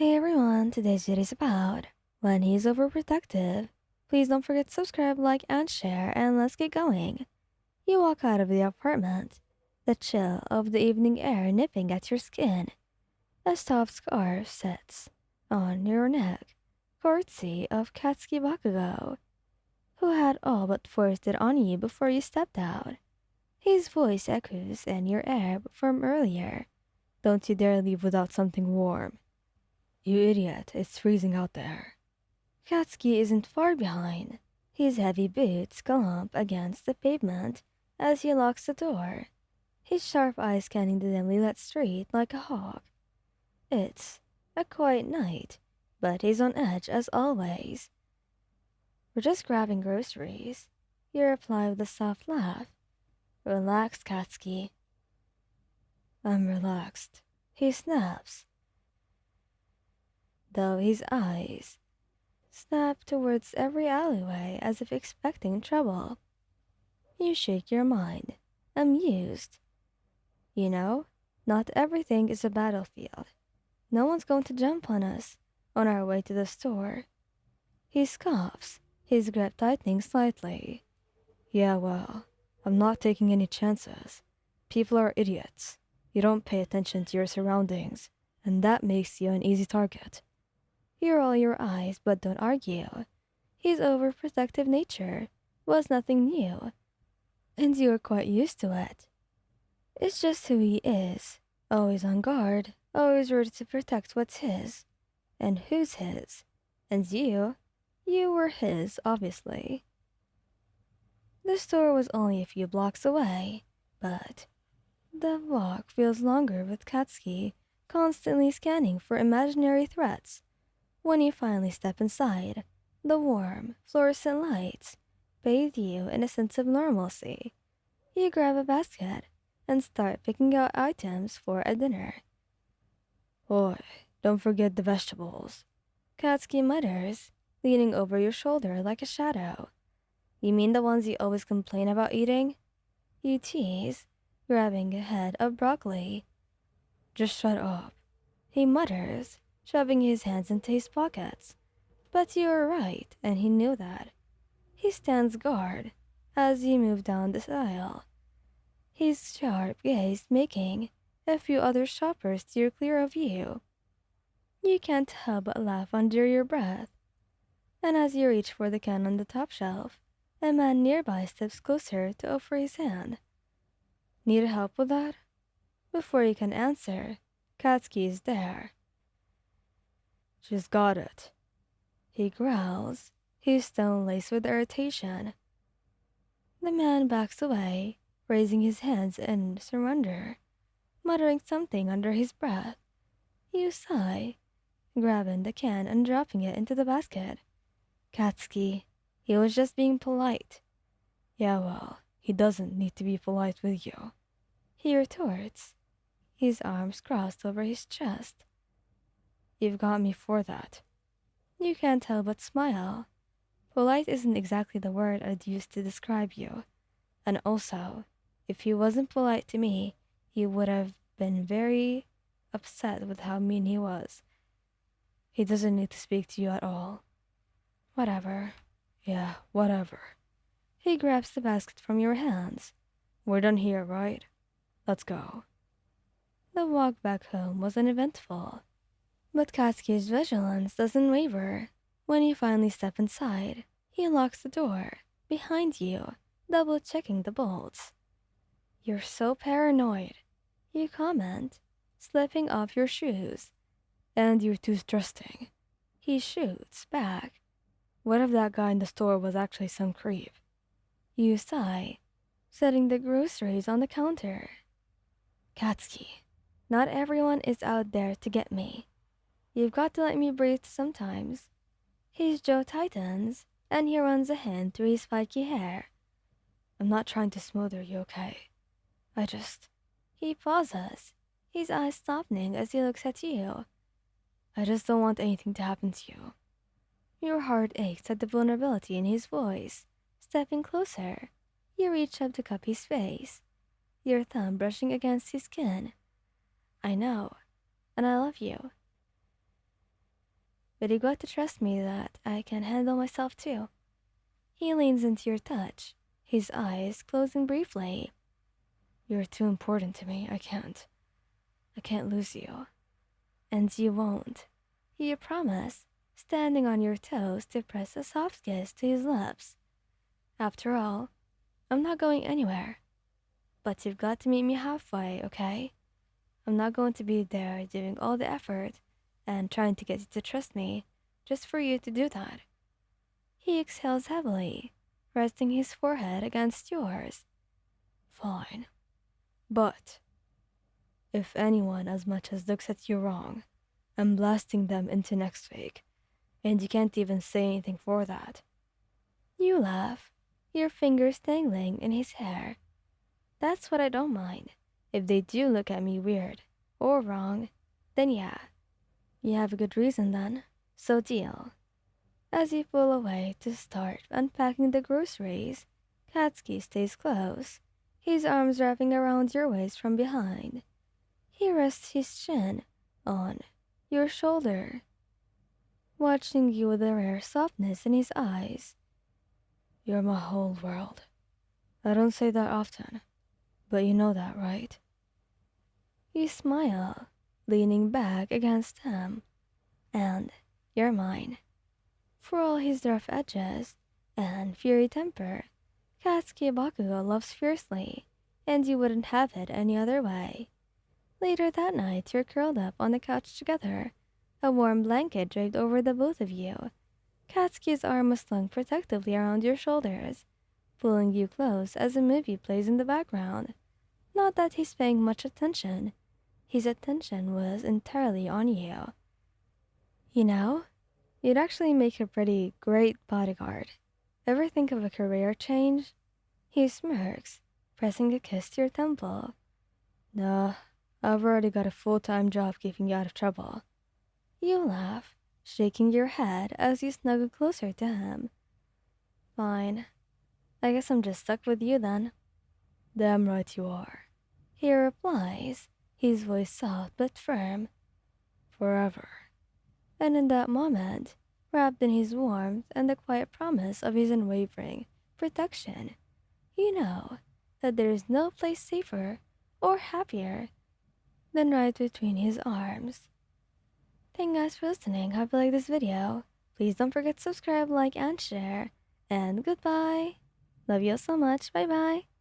Hey everyone, today's video is about when he's overprotective. Please don't forget to subscribe, like, and share, and let's get going. You walk out of the apartment, the chill of the evening air nipping at your skin. A soft scarf sits on your neck, courtesy of Katsuki Bakugou, who had all but forced it on you before you stepped out. His voice echoes in your air from earlier. Don't you dare leave without something warm. You idiot, it's freezing out there. Katsuki isn't far behind. His heavy boots clump against the pavement as he locks the door, his sharp eyes scanning the dimly lit street like a hawk. It's a quiet night, but he's on edge as always. We're just grabbing groceries. You reply with a soft laugh. Relax, Katsuki. I'm relaxed. He snaps, though his eyes snap towards every alleyway as if expecting trouble. You shake your mind, amused. You know, not everything is a battlefield. No one's going to jump on us on our way to the store. He scoffs, his grip tightening slightly. Yeah, well, I'm not taking any chances. People are idiots. You don't pay attention to your surroundings, and that makes you an easy target. You roll your eyes but don't argue. His overprotective nature was nothing new, and you're quite used to it. It's just who he is, always on guard, always ready to protect what's his, and who's his. And you were his, obviously. The store was only a few blocks away, but the walk feels longer with Katsuki constantly scanning for imaginary threats. When you finally step inside, the warm, fluorescent lights bathe you in a sense of normalcy. You grab a basket and start picking out items for a dinner. Boy, don't forget the vegetables, Katsuki mutters, leaning over your shoulder like a shadow. You mean the ones you always complain about eating? You tease, grabbing a head of broccoli. Just shut up, he mutters, shoving his hands into his pockets. But you were right, and he knew that. He stands guard as you move down the aisle, his sharp gaze making a few other shoppers steer clear of you. You can't help but laugh under your breath, and as you reach for the can on the top shelf, a man nearby steps closer to offer his hand. Need help with that? Before you can answer, Katsuki is there. She's got it, he growls, his tone laced with irritation. The man backs away, raising his hands in surrender, muttering something under his breath. You sigh, grabbing the can and dropping it into the basket. Katsuki, he was just being polite. Yeah, well, he doesn't need to be polite with you, he retorts, his arms crossed over his chest. You've got me for that. You can't help but smile. Polite isn't exactly the word I'd use to describe you. And also, if he wasn't polite to me, he would have been very upset with how mean he was. He doesn't need to speak to you at all. Whatever. Yeah, whatever. He grabs the basket from your hands. We're done here, right? Let's go. The walk back home was uneventful, but Katsuki's vigilance doesn't waver. When you finally step inside, he locks the door behind you, double-checking the bolts. You're so paranoid, you comment, slipping off your shoes. And you're too trusting, he shoots back. What if that guy in the store was actually some creep? You sigh, setting the groceries on the counter. Katsuki, not everyone is out there to get me. You've got to let me breathe sometimes. His jaw tightens, and he runs a hand through his spiky hair. I'm not trying to smother you, okay? He pauses, his eyes softening as he looks at you. I just don't want anything to happen to you. Your heart aches at the vulnerability in his voice. Stepping closer, you reach up to cup his face, your thumb brushing against his skin. I know, and I love you. but you got to trust me that I can handle myself too. He leans into your touch, his eyes closing briefly. You're too important to me. I can't. I can't lose you. And you won't. You promise, standing on your toes to press a soft kiss to his lips. After all, I'm not going anywhere. But you've got to meet me halfway, okay? I'm not going to be there doing all the effort and trying to get you to trust me just for you to do that. He exhales heavily, resting his forehead against yours. Fine. But if anyone as much as looks at you wrong, I'm blasting them into next week, and you can't even say anything for that. You laugh, your fingers tangling in his hair. That's what I don't mind. If they do look at me weird or wrong, then yeah, you have a good reason then. So deal. As you pull away to start unpacking the groceries, Katsuki stays close, his arms wrapping around your waist from behind. He rests his chin on your shoulder, watching you with a rare softness in his eyes. You're my whole world. I don't say that often, but you know that, right? You smile, leaning back against him, and you're mine. For all his rough edges and fiery temper, Katsuki Bakugou loves fiercely, and you wouldn't have it any other way. Later that night, you're curled up on the couch together, a warm blanket draped over the both of you. Katsuki's arm was slung protectively around your shoulders, pulling you close as a movie plays in the background. Not that he's paying much attention. His attention was entirely on you. You know, you'd actually make a pretty great bodyguard. Ever think of a career change? He smirks, pressing a kiss to your temple. Nah, I've already got a full-time job keeping you out of trouble. You laugh, shaking your head as you snuggle closer to him. Fine. I guess I'm just stuck with you then. Damn right you are. He replies, his voice soft but firm. Forever. And in that moment, wrapped in his warmth and the quiet promise of his unwavering protection, you know that there is no place safer or happier than right between his arms. Thank you guys for listening. Hope you like this video. Please don't forget to subscribe, like, and share. And goodbye. Love you all so much. Bye bye.